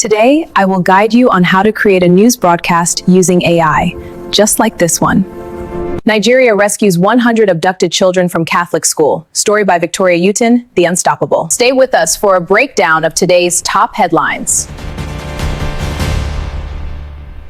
Today, I will guide you on how to create a news broadcast using AI, just like this one. Nigeria rescues 100 abducted children from Catholic school. Story by Victoria Utin, The Unstoppable. Stay with us for a breakdown of today's top headlines.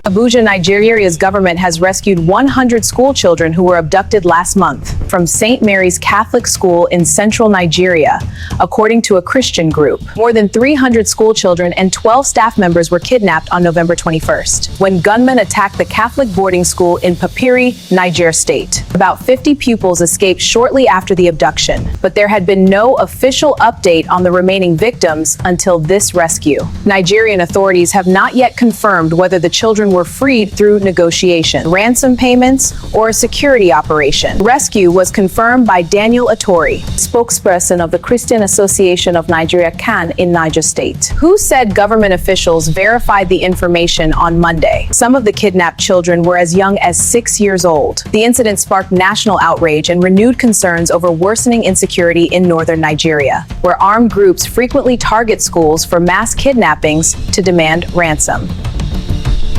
Abuja, Nigeria's government has rescued 100 school children who were abducted last month from St. Mary's Catholic School in central Nigeria, according to a Christian group. More than 300 school children and 12 staff members were kidnapped on November 21st, when gunmen attacked the Catholic boarding school in Papiri, Niger State. About 50 pupils escaped shortly after the abduction, but there had been no official update on the remaining victims until this rescue. Nigerian authorities have not yet confirmed whether the children were freed through negotiation, ransom payments, or a security operation. Rescue was confirmed by Daniel Atori, spokesperson of the Christian Association of Nigeria (CAN) in Niger State, who said government officials verified the information on Monday. Some of the kidnapped children were as young as 6 years old. The incident sparked national outrage and renewed concerns over worsening insecurity in northern Nigeria, where armed groups frequently target schools for mass kidnappings to demand ransom.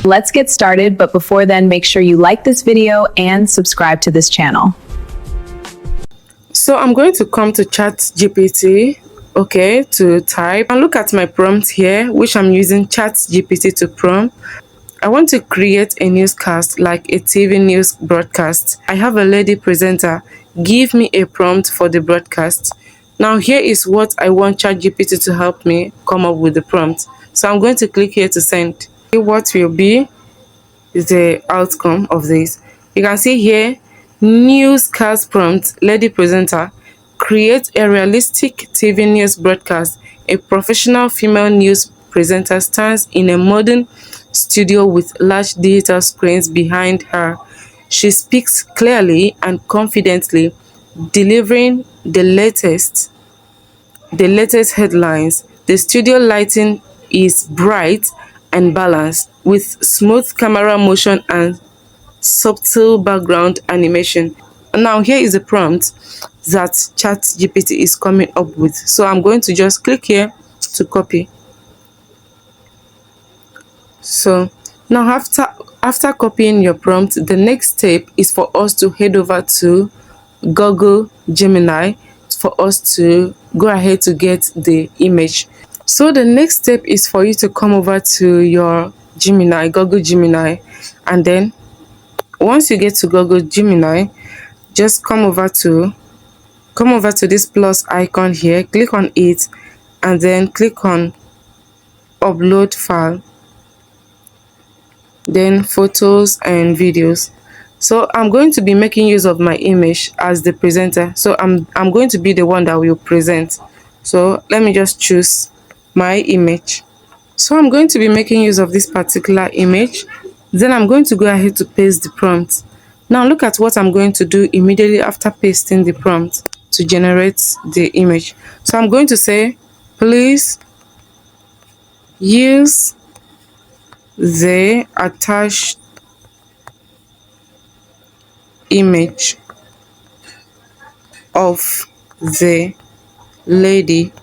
Let's get started, but before then, make sure you like this video and subscribe to this channel. So I'm going to come to ChatGPT, okay, to type and look at my prompt here, which I'm using ChatGPT to prompt. I want to create a newscast, like a TV news broadcast. I have a lady presenter. Give me a prompt for the broadcast. Now here is what I want ChatGPT to help me come up with the prompt. So I'm going to click here to send. What will be the outcome of this? You can see here, newscast prompt, lady presenter, create a realistic TV news broadcast. A professional female news presenter stands in a modern studio with large digital screens behind her. She speaks clearly and confidently, delivering the latest headlines. The studio lighting is bright and balanced, with smooth camera motion and subtle background animation. Now here is the prompt that ChatGPT is coming up with. So I'm going to just click here to copy. So now after copying your prompt, the next step is for us to head over to Google Gemini for us to go ahead to get the image. So the next step is for you to come over to your Gemini, Google Gemini, and then once you get to Google Gemini, just come over to this plus icon here, click on it, and then click on upload file, then photos and videos. So I'm going to be making use of my image as the presenter, so I'm going to be the one that will present. So let me just choose my image. So I'm going to be making use of this particular image. Then I'm going to go ahead to paste the prompt. Now look at what I'm going to do immediately after pasting the prompt to generate the image. So I'm going to say, please use the attached image of the lady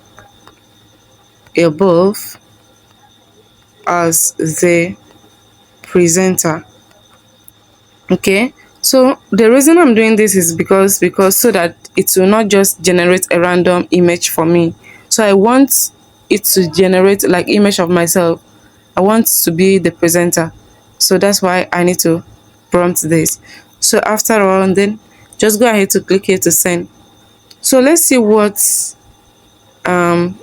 above as the presenter. Okay, so the reason I'm doing this is because so that it will not just generate a random image for me. So I want it to generate like image of myself. I want to be the presenter, so that's why I need to prompt this. So after all, then just go ahead to click here to send. So let's see what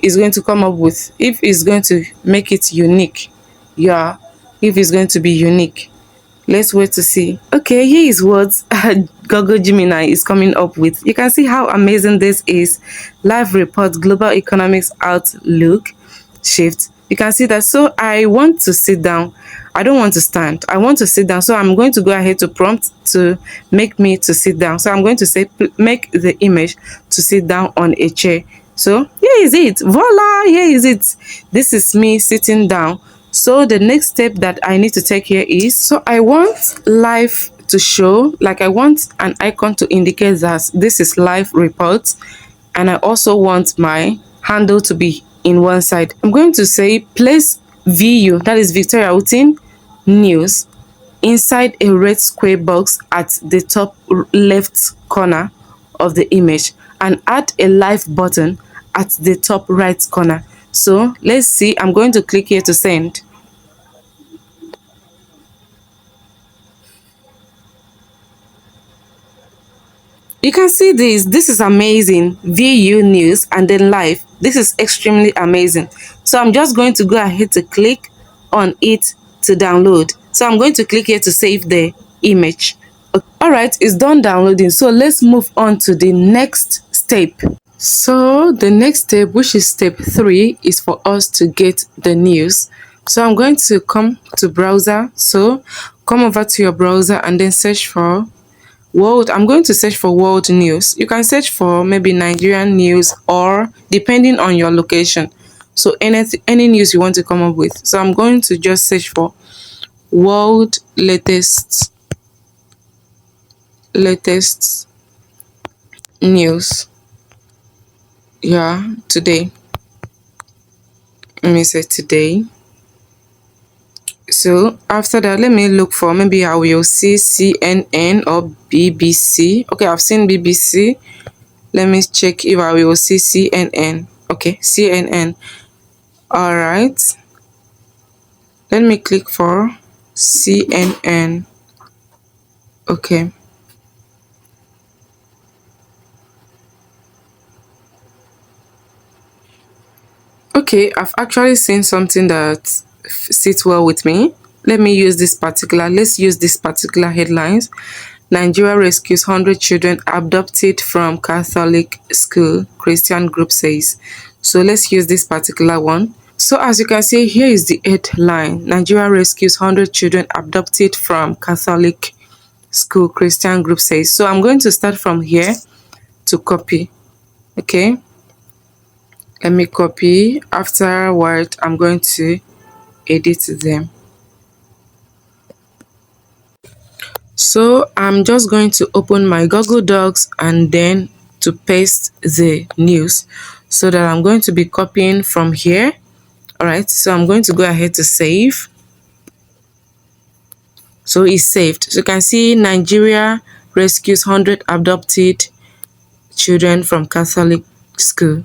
is going to come up with, if it's going to make it unique. Yeah, if it's going to be unique, let's wait to see. Okay, here is what Google Gemini is coming up with. You can see how amazing this is. Live report, global economics outlook shift. You can see that. So I want to sit down. I don't want to stand. I want to sit down. So I'm going to go ahead to prompt to make me to sit down. So I'm going to say make the image to sit down on a chair. So here is it. Voila, here is it. This is me sitting down. So the next step that I need to take here is, so I want live to show, like I want an icon to indicate that this is live report, and I also want my handle to be in one side. I'm going to say place VU, that is Victoria Utin News, inside a red square box at the top left corner of the image, and add a live button at the top right corner. So let's see, I'm going to click here to send. You can see this is amazing. VU News and then live. This is extremely amazing. So I'm just going to go ahead to click on it to download. So I'm going to click here to save the image. All right, it's done downloading. So let's move on to the next step. So the next step, which is step 3, is for us to get the news. So I'm going to come to browser. So come over to your browser and then search for world. I'm going to search for world news. You can search for maybe Nigerian news, or depending on your location. So any news you want to come up with. So I'm going to just search for world latest news. Yeah, today. Let me say today. So after that, let me look for, maybe I will see CNN or BBC. Okay, I've seen BBC. Let me check if I will see CNN. Okay, CNN. All right. Let me click for CNN. Okay. Okay, I've actually seen something that sits well with me. Let's use this particular headlines. Nigeria rescues 100 children abducted from Catholic school, Christian group says. So let's use this particular one. So as you can see, here is the headline. Nigeria rescues 100 children abducted from Catholic school, Christian group says. So I'm going to start from here to copy. Okay. Let me copy. Afterward, I'm going to edit them. So I'm just going to open my Google Docs and then to paste the news, so that I'm going to be copying from here. All right, so I'm going to go ahead to save. So it's saved. So you can see Nigeria rescues 100 abducted children from Catholic school.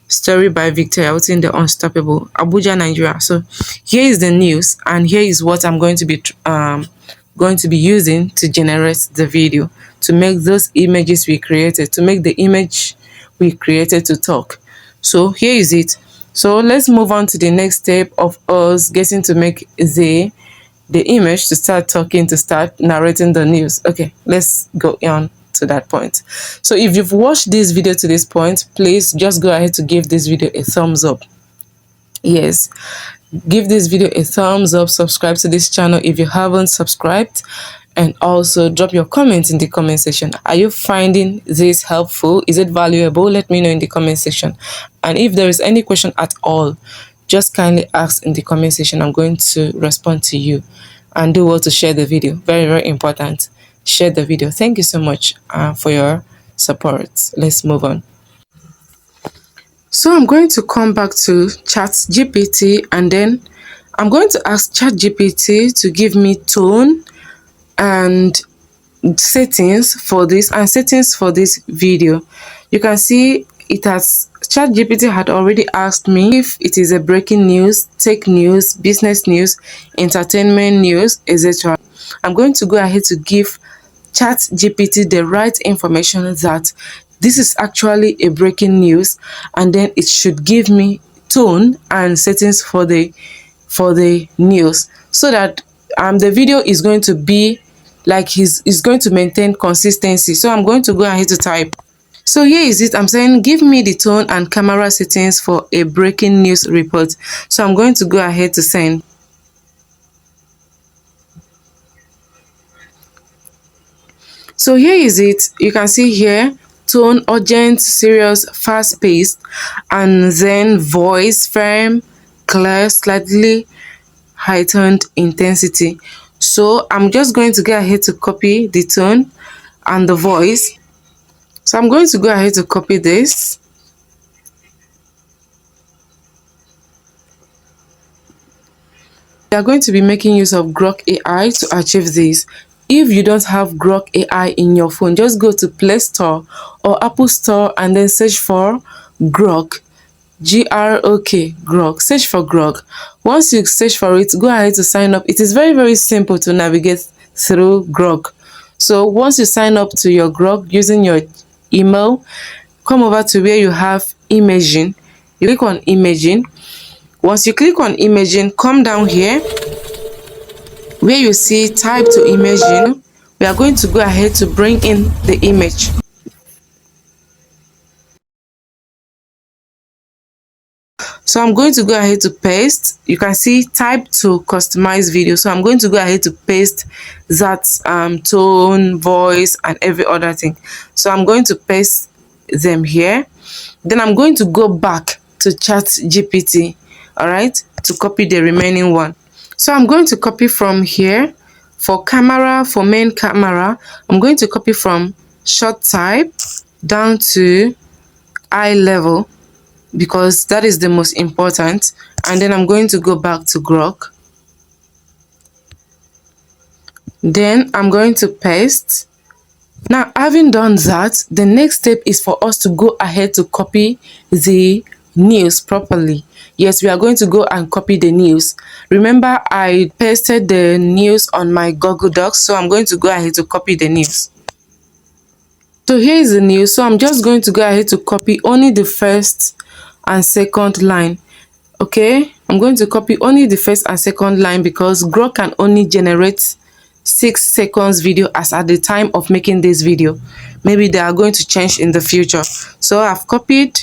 Story by Victoria Utin, the Unstoppable, Abuja, Nigeria. So here is the news, and here is what I'm going to be using to generate the video, to make those images we created, to make the image we created to talk. So here is it. So let's move on to the next step of us getting to make the image to start talking, to start narrating the news. Okay, let's go on to that point. So if you've watched this video to this point, please just go ahead to give this video a thumbs up. Yes, give this video a thumbs up, subscribe to this channel if you haven't subscribed, and also drop your comments in the comment section. Are you finding this helpful? Is it valuable? Let me know in the comment section. And if there is any question at all, just kindly ask in the comment section. I'm going to respond to you. And do well to share the video. Very, very important. Share the video. Thank you so much for your support. Let's move on. So I'm going to come back to ChatGPT, and then I'm going to ask ChatGPT to give me tone and settings for this video. You can see ChatGPT had already asked me if it is a breaking news, tech news, business news, entertainment news, etc. I'm going to go ahead to give ChatGPT the right information that this is actually a breaking news, and then it should give me tone and settings for the news, so that the video is going to be like is going to maintain consistency. So I'm going to go ahead to type. So here is it. I'm saying give me the tone and camera settings for a breaking news report. So I'm going to go ahead to send. So here is it. You can see here tone urgent, serious, fast paced, and then voice firm, clear, slightly heightened intensity. So I'm just going to go ahead to copy the tone and the voice. So I'm going to go ahead to copy this. We are going to be making use of Grok AI to achieve this. If you don't have Grok AI in your phone, just go to Play Store or Apple Store and then search for Grok. Grok, Grok. Search for Grok. Once you search for it, go ahead to sign up. It is very, very simple to navigate through Grok. So once you sign up to your Grok using your email, come over to where you have imaging. You click on imaging. Once you click on imaging, come down here where you see type to imaging. We are going to go ahead to bring in the image. So I'm going to go ahead to paste. You can see type to customize video. So I'm going to go ahead to paste that tone, voice, and every other thing. So I'm going to paste them here. Then I'm going to go back to ChatGPT, all right, to copy the remaining one. So I'm going to copy from here. For camera, for main camera, I'm going to copy from short type down to eye level, because that is the most important. And then I'm going to go back to Grok. Then I'm going to paste. Now, having done that, the next step is for us to go ahead to copy the news properly. Yes, we are going to go and copy the news. Remember, I pasted the news on my Google Docs, so I'm going to go ahead to copy the news. So here is the news. So I'm just going to go ahead to copy only the first and second line. Okay, I'm going to copy only the first and second line because Grok can only generate 6 seconds video as at the time of making this video. Maybe they are going to change in the future. So I've copied.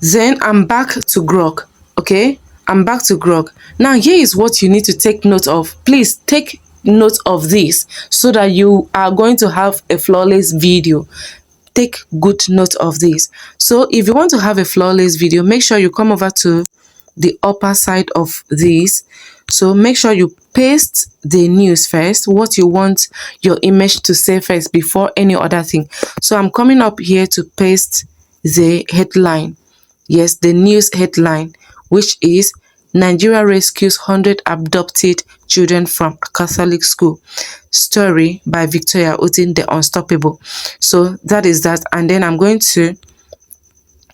Then I'm back to Grok. Okay, I'm back to Grok. Now here is what you need to take note of. Please take note of this so that you are going to have a flawless video. Take good note of this. So if you want to have a flawless video, make sure you come over to the upper side of this. So make sure you paste the news first, what you want your image to say first before any other thing. So I'm coming up here to paste the headline. Yes, the news headline, which is Nigeria rescues 100 abducted children from a Catholic school. Story by Victoria Utin, the Unstoppable. So that is that. And then I'm going to,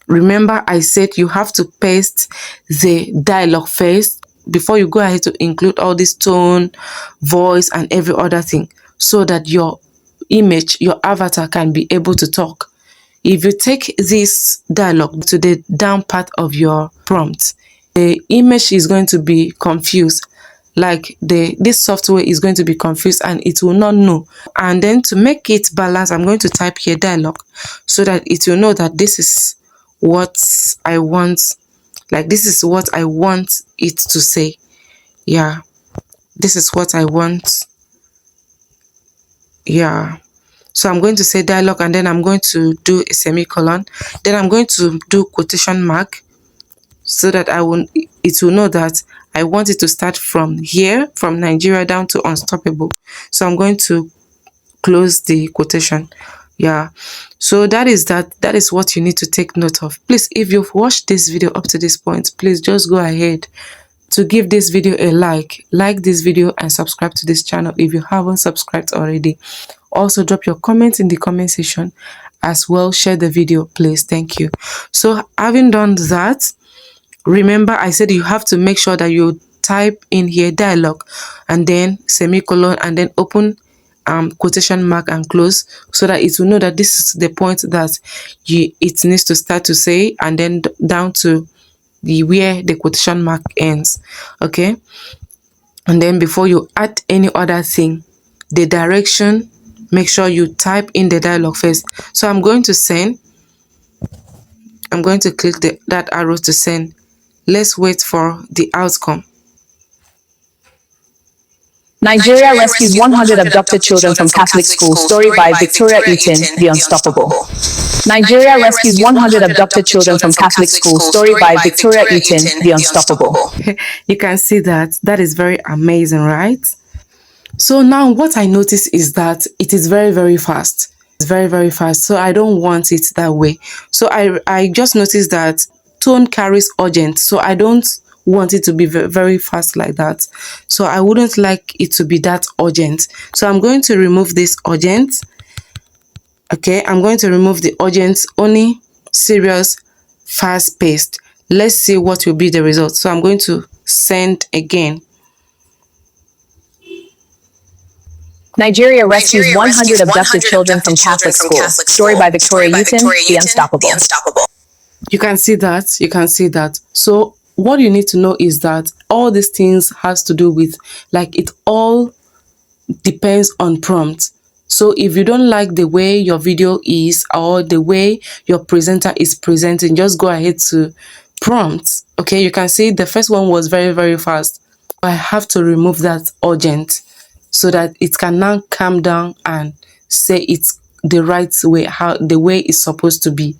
remember I said you have to paste the dialogue first before you go ahead to include all this tone, voice, and every other thing, so that your image, your avatar can be able to talk. If you take this dialogue to the down part of your prompt, the image is going to be confused. Like this software is going to be confused and it will not know. And then to make it balance, I'm going to type here dialogue so that it will know that this is what I want. Like this is what I want it to say. Yeah, this is what I want. Yeah. So I'm going to say dialogue and then I'm going to do a semicolon. Then I'm going to do quotation mark so that it will know that I want it to start from here, from Nigeria down to Unstoppable. So I'm going to close the quotation. Yeah. So that is what you need to take note of. Please, if you've watched this video up to this point, please just go ahead to give this video a like this video and subscribe to this channel if you haven't subscribed already. Also drop your comments in the comment section as well. Share the video, please. Thank you. So having done that, remember I said you have to make sure that you type in here dialogue and then semicolon and then open quotation mark and close, so that it will know that this is the point that it needs to start to say, and then down to where the quotation mark ends. Okay, and then before you add any other thing, the direction, make sure you type in the dialogue first. So I'm going to send. I'm going to click that arrow to send. Let's wait for the outcome. Nigeria rescues 100 abducted children from Catholic school. Story by Victoria Utin, The Unstoppable. Nigeria rescues 100 abducted children from Catholic school. Story by Victoria Utin, The Unstoppable. You can see that. That is very amazing, right? So now what I notice is that it is very, very fast. It's very, very fast. So I don't want it that way. So I just noticed that tone carries urgent. So I don't want it to be very fast like that. So I wouldn't like it to be that urgent. So I'm going to remove this urgent. Okay, I'm going to remove the urgent, only serious, fast paced. Let's see what will be the result. So I'm going to send again. Nigeria rescues 100 abducted children from Catholic school. Story by Victoria Utin, The Unstoppable. You can see that. You can see that. So what you need to know is that all these things has to do with, like, it all depends on prompt. So if you don't like the way your video is or the way your presenter is presenting, just go ahead to prompt. Okay, you can see the first one was very fast. I have to remove that urgent so that it can now calm down and say it's the right way, how the way it's supposed to be.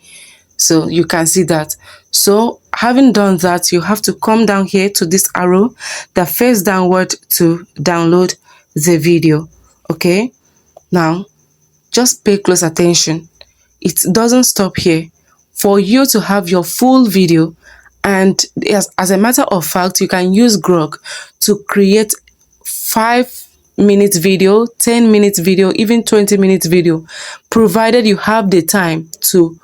So you can see that. So having done that, you have to come down here to this arrow that face downward to download the video. Okay, now just pay close attention. It doesn't stop here. For you to have your full video, and as a matter of fact, you can use Grok to create 5-minute video, 10-minute video, even 20-minute video, provided you have the time to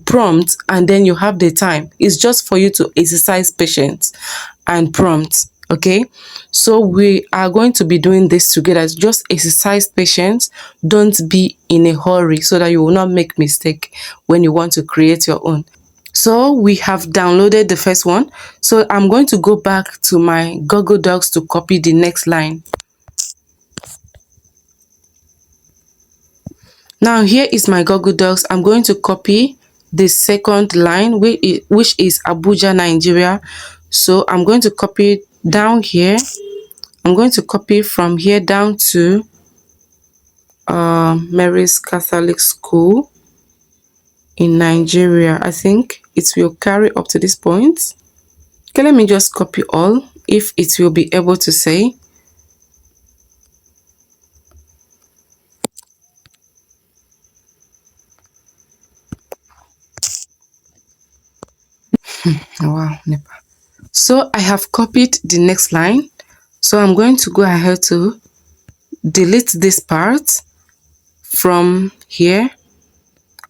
prompt, and then you have the time. It's just for you to exercise patience and prompt. Okay, so we are going to be doing this together. Just exercise patience. Don't be in a hurry so that you will not make mistake when you want to create your own. So we have downloaded the first one. So I'm going to go back to my Google Docs to copy the next line. Now here is my Google Docs. I'm going to copy the second line, which is Abuja, Nigeria. So I'm going to copy it down here. I'm going to copy from here down to Mary's Catholic School in Nigeria. I think it will carry up to this point. Okay, let me just copy all, if it will be able to say. Wow, Nepa. So I have copied the next line. So I'm going to go ahead to delete this part from here.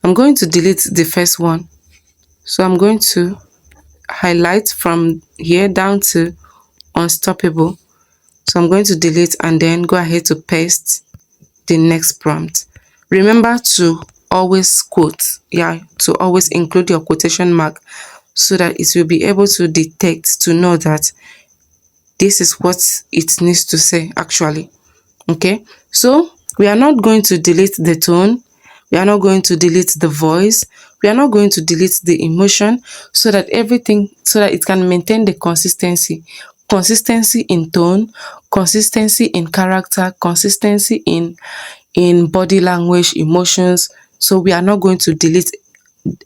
I'm going to delete the first one. So I'm going to highlight from here down to unstoppable. So I'm going to delete and then go ahead to paste the next prompt. Remember to always quote, to always include your quotation mark so that it will be able to detect, to know that this is what it needs to say actually. Okay, so we are not going to delete the tone, we are not going to delete the voice, we are not going to delete the emotion, so that it can maintain the consistency in tone, consistency in character, consistency in body language, emotions. So we are not going to delete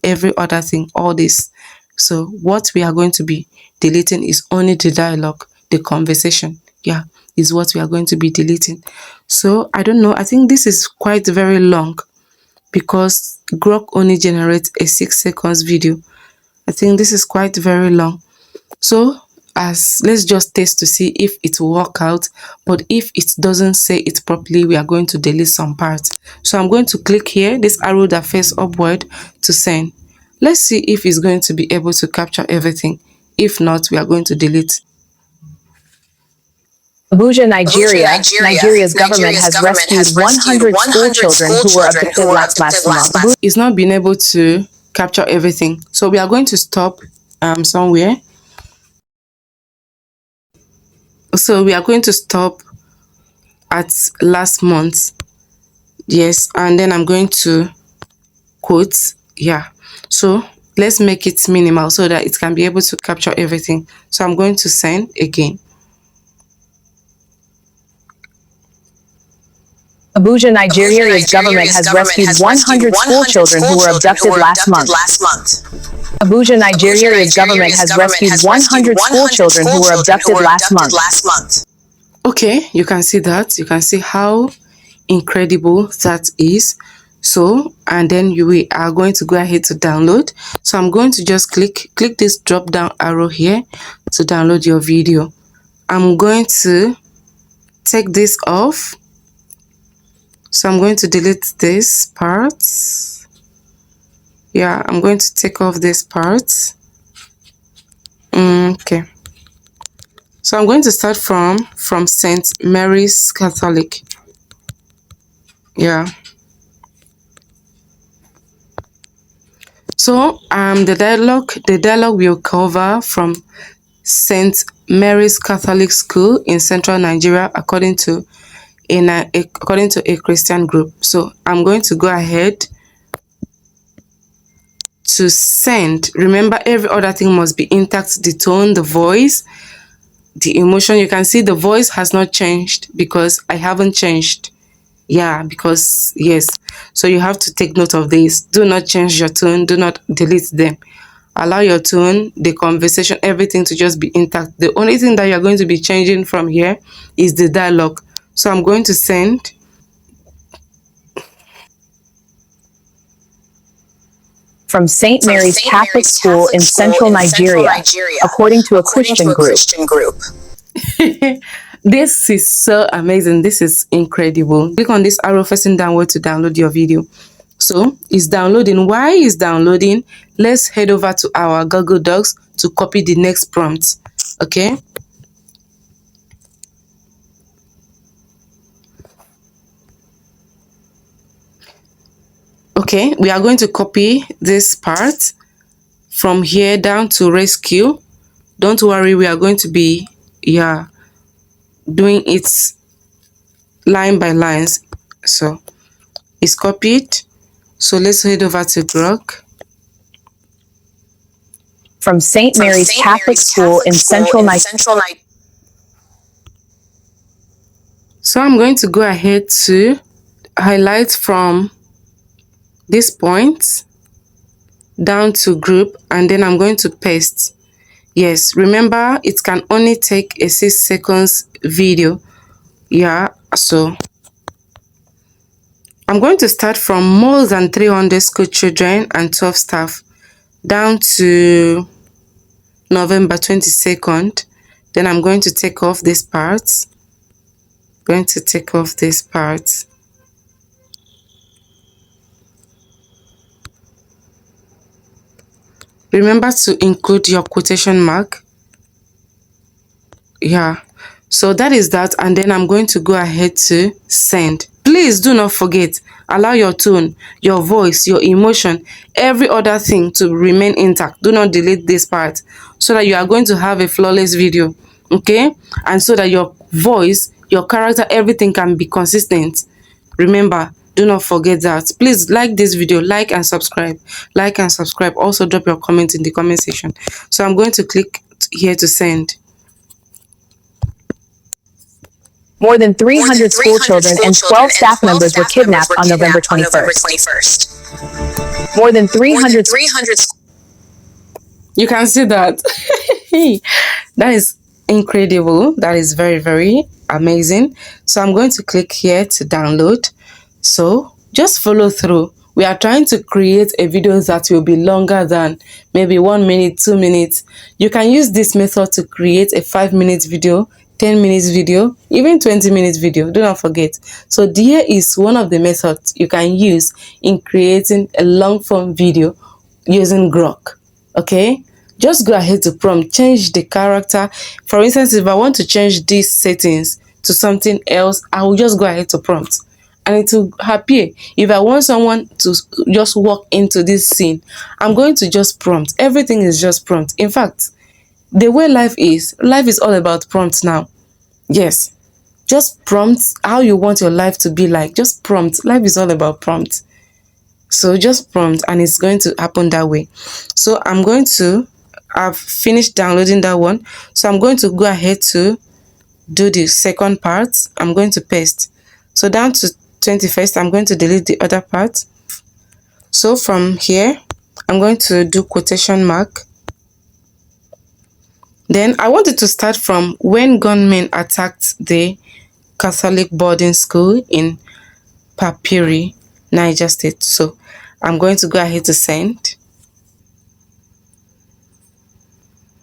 every other thing, all this. So what we are going to be deleting is only the dialogue, the conversation, is what we are going to be deleting. So I don't know, I think this is quite very long because Grok only generates a 6 seconds video. I think this is quite very long. So let's just test to see if it will work out. But if it doesn't say it properly, we are going to delete some parts. So I'm going to click here, this arrow that faces upward, to send. Let's see if it's going to be able to capture everything. If not, we are going to delete. Abuja, Nigeria. Nigeria's government has rescued 100 school children who were abducted last month. It's not been able to capture everything. So we are going to stop somewhere. So we are going to stop at last month. Yes, and then I'm going to quote. So let's make it minimal so that it can be able to capture everything. So I'm going to send again. Abuja, Nigeria's government has rescued 100 school children who were abducted last month. Abuja, Nigeria's government has rescued 100 school children who were abducted last month. Okay, you can see that. You can see how incredible that is. So, and then we are going to go ahead to download. So I'm going to just click this drop down arrow here to download your video. I'm going to take this off. So I'm going to delete this part. Yeah, I'm going to take off this part. Okay. So I'm going to start from St. Mary's Catholic. Yeah. So the dialogue will cover from St. Mary's Catholic School in central Nigeria according to a Christian group. So I'm going to go ahead to send. Remember, every other thing must be intact: the tone, the voice, the emotion. You can see the voice has not changed because I haven't changed. Yeah, because yes, so you have to take note of this. Do not change your tone, do not delete them. Allow your tone, the conversation, everything to just be intact. The only thing that you're going to be changing from here is the dialogue. So I'm going to send. From St. Mary's Catholic School in central Nigeria, according to a Christian group. This is so amazing. This is incredible. Click on this arrow facing downward to download your video. So it's downloading. Why is downloading? Let's head over to our Google Docs to copy the next prompt. Okay. Okay, we are going to copy this part from here down to rescue. Don't worry, we are going to be doing it line by lines. So it's copied. So let's head over to Grok. From St. Mary's Catholic School in central Nigeria. So I'm going to go ahead to highlight from this point down to group, and then I'm going to paste. Yes, remember it can only take a 6 seconds video. Yeah, so I'm going to start from more than 300 school children and 12 staff down to November 22nd. Then I'm going to take off this part. Going to take off this part. Remember to include your quotation mark. Yeah, so that is that, and then I'm going to go ahead to send. Please do not forget, allow your tone, your voice, your emotion, every other thing to remain intact. Do not delete this part so that you are going to have a flawless video. Okay, and so that your voice, your character, everything can be consistent. Remember, do not forget that. Please like this video, like and subscribe. Like and subscribe. Also drop your comment in the comment section. So I'm going to click here to send. More than 300 school children and 12 staff members were kidnapped on November 21st. More than 300. You can see that. That is incredible. That is very, very amazing. So I'm going to click here to download. So just follow through. We are trying to create a video that will be longer than maybe 1 minute, 2 minutes. You can use this method to create a 5-minute video, 10 minutes video, even 20 minutes video. Do not forget. So here is one of the methods you can use in creating a long form video using Grok. Okay, just go ahead to prompt, change the character. For instance, if I want to change these settings to something else, I will just go ahead to prompt and it will appear. If I want someone to just walk into this scene, I'm going to just prompt. Everything is just prompt. In fact, the way life is all about prompts now. Yes, just prompt how you want your life to be like. Just prompt. Life is all about prompt. So just prompt and it's going to happen that way. So I've finished downloading that one. So I'm going to go ahead to do the second part. I'm going to paste. So down to 21st, I'm going to delete the other part. So from here, I'm going to do quotation mark. Then I wanted to start from when gunmen attacked the Catholic boarding school in Papiri, Niger State. So I'm going to go ahead to send.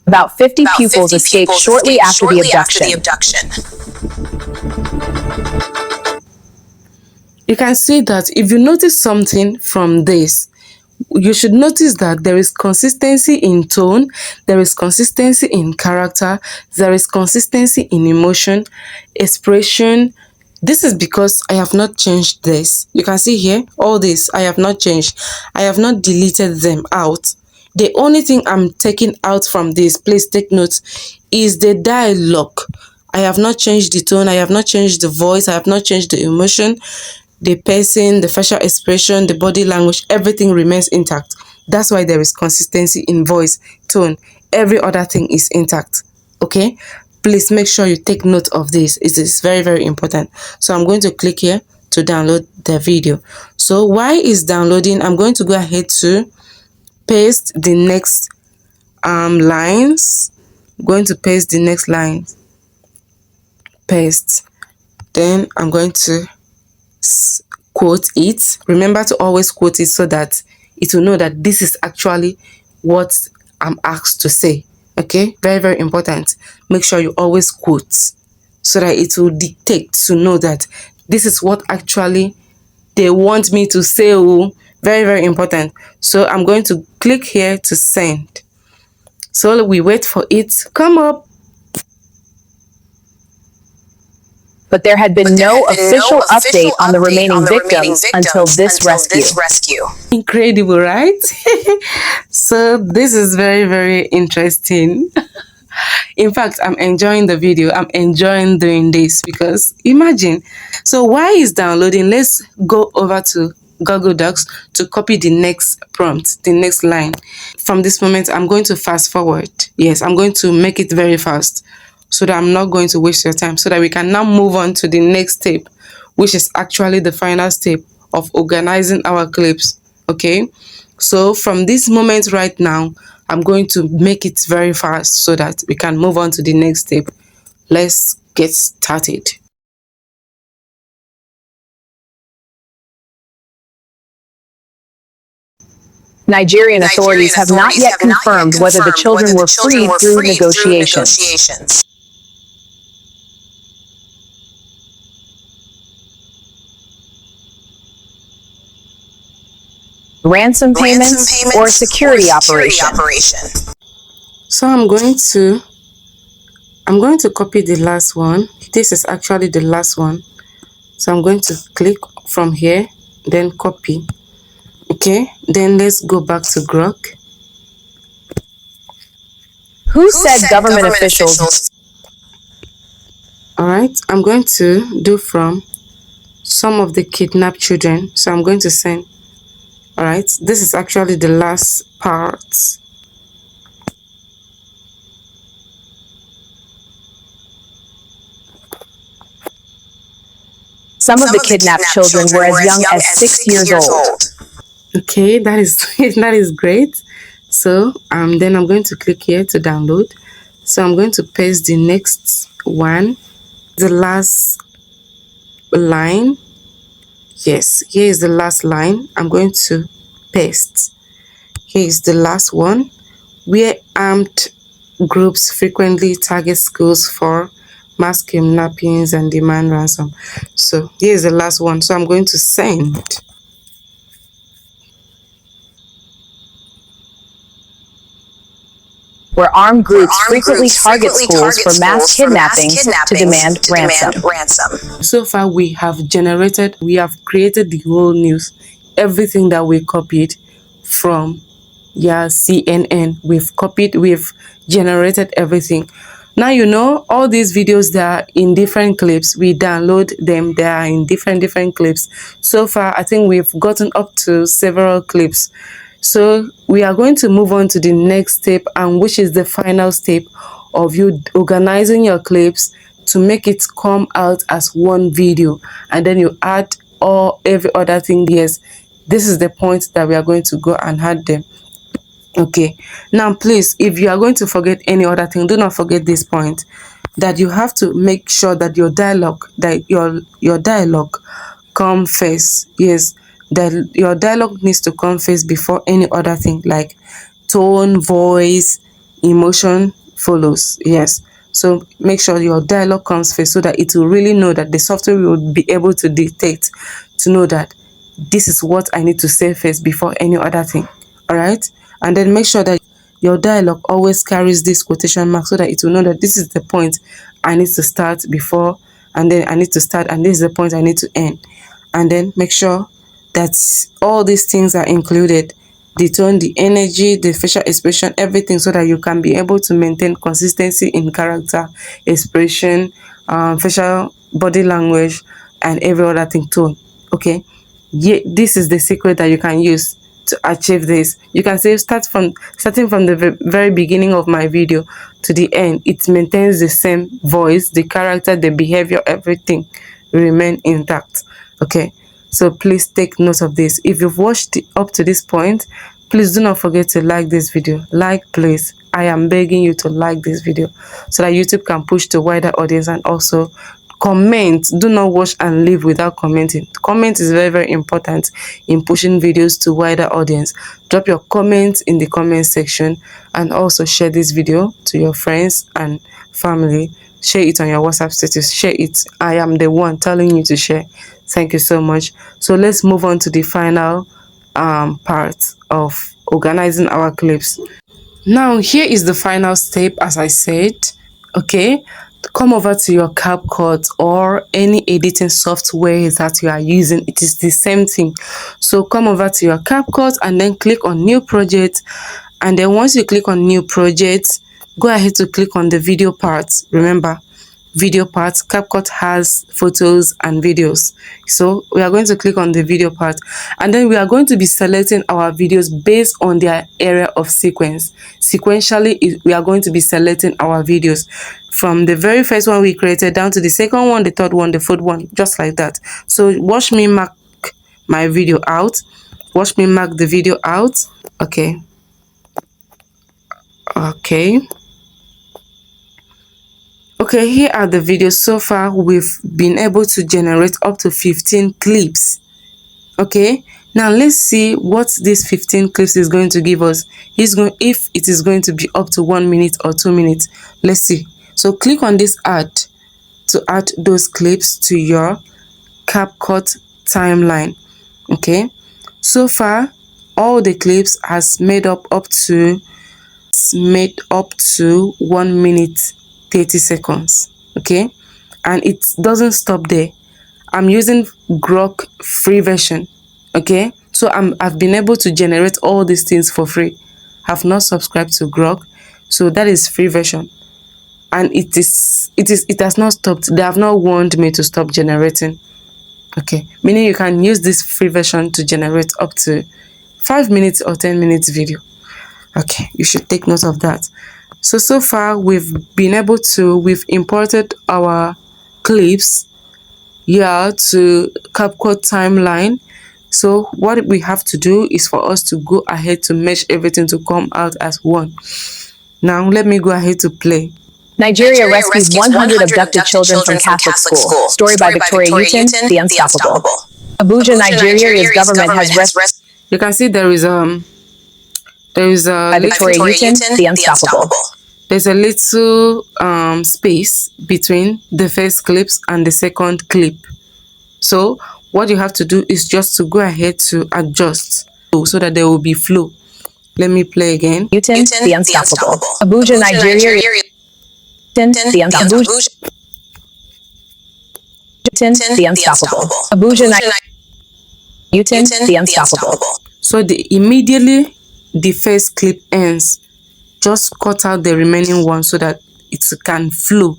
About 50 pupils escaped shortly after the abduction. You can see that if you notice something from this, you should notice that there is consistency in tone, there is consistency in character, there is consistency in emotion, expression. This is because I have not changed this. You can see here, all this, I have not changed. I have not deleted them out. The only thing I'm taking out from this, please take note, is the dialogue. I have not changed the tone, I have not changed the voice, I have not changed the emotion, the pacing, the facial expression, the body language, everything remains intact. That's why there is consistency in voice, tone. Every other thing is intact. Okay? Please make sure you take note of this. It is very, very important. So I'm going to click here to download the video. So while it's downloading, I'm going to go ahead to paste the next lines. I'm going to paste the next lines. Paste. Then I'm going to quote it. Remember to always quote it so that it will know that this is actually what I'm asked to say. Okay, very, very important. Make sure you always quote so that it will dictate to know that this is what actually they want me to say. Oh, very, very important. So I'm going to click here to send. So we wait for it to come up. But there had been no official update on the remaining victims until this rescue. Incredible, right? So this is very, very interesting. In fact, I'm enjoying the video. I'm enjoying doing this because imagine. So while it's downloading, let's go over to Google Docs to copy the next prompt, the next line. From this moment, I'm going to fast forward. Yes, I'm going to make it very fast so that I'm not going to waste your time, so that we can now move on to the next step, which is actually the final step of organizing our clips. Okay, so from this moment right now, I'm going to make it very fast so that we can move on to the next step. Let's get started. Nigerian authorities have not yet confirmed whether the children were freed through negotiations. Ransom payments or security operation. So I'm going to copy the last one. This is actually the last one. So I'm going to click from here, then copy. Okay, then let's go back to Grok. Who said government officials? All right, I'm going to do from some of the kidnapped children. So I'm going to send. All right, this is actually the last part. Some of the kidnapped children were as young as 6 years old. Okay, that is that is great. So then I'm going to click here to download. So I'm going to paste the next one, the last line. Yes, here is the last line. I'm going to paste. Here is the last one, where armed groups frequently target schools for mass kidnappings and demand ransom. So here is the last one. So I'm going to send. Where armed groups frequently target schools for mass kidnappings to demand ransom. So far we have created the whole news, everything that we copied from CNN. We've generated everything. Now you know all these videos that are in different clips, we download them, they are in different clips. So far I think we've gotten up to several clips. So we are going to move on to the next step, and which is the final step of you organizing your clips to make it come out as one video, and then you add every other thing. Yes, this is the point that we are going to go and add them. Okay, now please, if you are going to forget any other thing, do not forget this point, that you have to make sure that your dialogue come first. Yes, that your dialogue needs to come first before any other thing, like tone, voice, emotion follows. Yes, so make sure your dialogue comes first so that it will really know, that the software will be able to detect, to know that this is what I need to say first before any other thing. All right, and then make sure that your dialogue always carries this quotation mark so that it will know that this is the point I need to start before, and then I need to start, and this is the point I need to end. And then make sure that all these things are included: the tone, the energy, the facial expression, everything, so that you can be able to maintain consistency in character, expression, facial body language, and every other thing, tone. Okay, yeah, this is the secret that you can use to achieve this. You can say starting from the very beginning of my video to the end, it maintains the same voice, the character, the behavior, everything remain intact. Okay, so please take note of this. If you've watched up to this point, please do not forget to like this video. Like, please, I am begging you to like this video so that YouTube can push to wider audience. And also comment. Do not watch and leave without commenting. Comment is very, very important in pushing videos to wider audience. Drop your comments in the comment section, and also share this video to your friends and family. Share it on your WhatsApp status. Share it. I am the one telling you to share. Thank you so much. So let's move on to the final part of organizing our clips. Now here is the final step, as I said. Okay, come over to your CapCut or any editing software that you are using. It is the same thing. So come over to your CapCut and then click on new project, and then once you click on new project, go ahead to click on the video part. Remember, video part, CapCut has photos and videos, so we are going to click on the video part, and then we are going to be selecting our videos based on their area of sequence. Sequentially, we are going to be selecting our videos from the very first one we created down to the second one, the third one, the fourth one, just like that. So watch me mark my video out. Watch me mark the video out. Okay. Okay, here are the videos. So far we've been able to generate up to 15 clips. Okay, now let's see what this 15 clips is going to give us. If it is going to be up to 1 minute or 2 minutes. Let's see. So click on this add to add those clips to your CapCut timeline. Okay, so far all the clips has made up to 1 minute 30 seconds. Okay, and it doesn't stop there. I'm using Grok free version. Okay, so I've been able to generate all these things for free. Have not subscribed to Grok, so that is free version, and it has not stopped. They have not warned me to stop generating. Okay, meaning you can use this free version to generate up to 5 minutes or 10 minutes video. Okay, you should take note of that. So far we've imported our clips here to CapCut timeline. So what we have to do is for us to go ahead to mesh everything to come out as one. Now let me go ahead to play. Nigeria rescues 100 abducted children from Catholic school. Story by Victoria Utin, The Unstoppable. Abuja, Nigeria's government has rescued. You can see there is a Victoria Utin, The Unstoppable. There's a little space between the first clips and the second clip. So what you have to do is just to go ahead to adjust so that there will be flow. Let me play again. Utin, The Unstoppable. Abuja, Nigeria. Utin, The Unstoppable. Utin, The Unstoppable. Abuja, Utin, The Unstoppable. So immediately the first clip ends, just cut out the remaining one so that it can flow.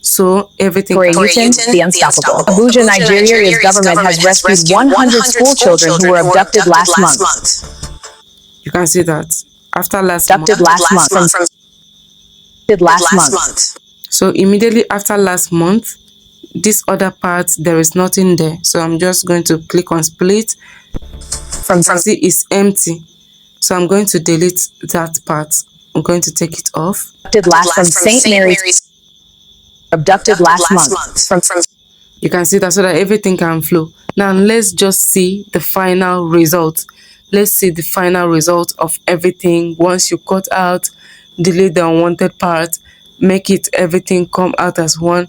So everything can Utin, The Unstoppable. Abuja, Nigeria's government has rescued 100 school children who were abducted last month. You can see that after last month. So immediately after last month, this other part, there is nothing there. So I'm just going to click on split. From see it's empty. So I'm going to delete that part. I'm going to take it off. Abducted last from St. Mary's. Abducted last month. You can see that so that everything can flow. Now let's just see the final result. Let's see the final result of everything. Once you cut out, delete the unwanted part, make it everything come out as one.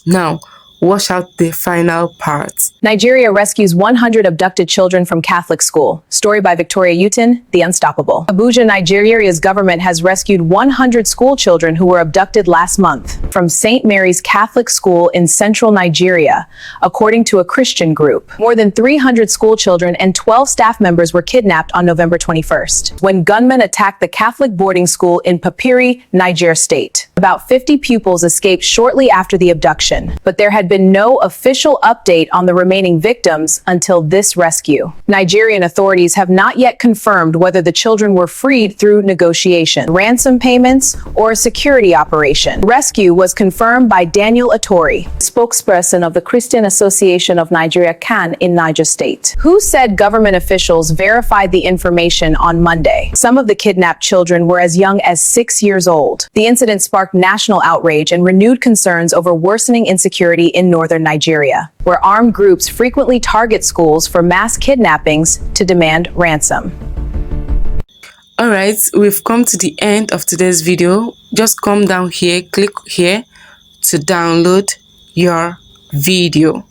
Now wash out the final part. Nigeria rescues 100 abducted children from Catholic school. Story by Victoria Utin, The Unstoppable. Abuja, Nigeria's government has rescued 100 school children who were abducted last month from St. Mary's Catholic school in central Nigeria, according to a Christian group. More than 300 school children and 12 staff members were kidnapped on November 21st, when gunmen attacked the Catholic boarding school in Papiri, Niger State. About 50 pupils escaped shortly after the abduction, but there had been no official update on the remaining victims until this rescue. Nigerian authorities have not yet confirmed whether the children were freed through negotiation, ransom payments, or a security operation. Rescue was confirmed by Daniel Atori, spokesperson of the Christian Association of Nigeria (CAN) in Niger State, who said government officials verified the information on Monday. Some of the kidnapped children were as young as 6 years old. The incident sparked national outrage and renewed concerns over worsening insecurity in northern Nigeria, where armed groups frequently target schools for mass kidnappings to demand ransom. Alright, we've come to the end of today's video. Just come down here, click here to download your video.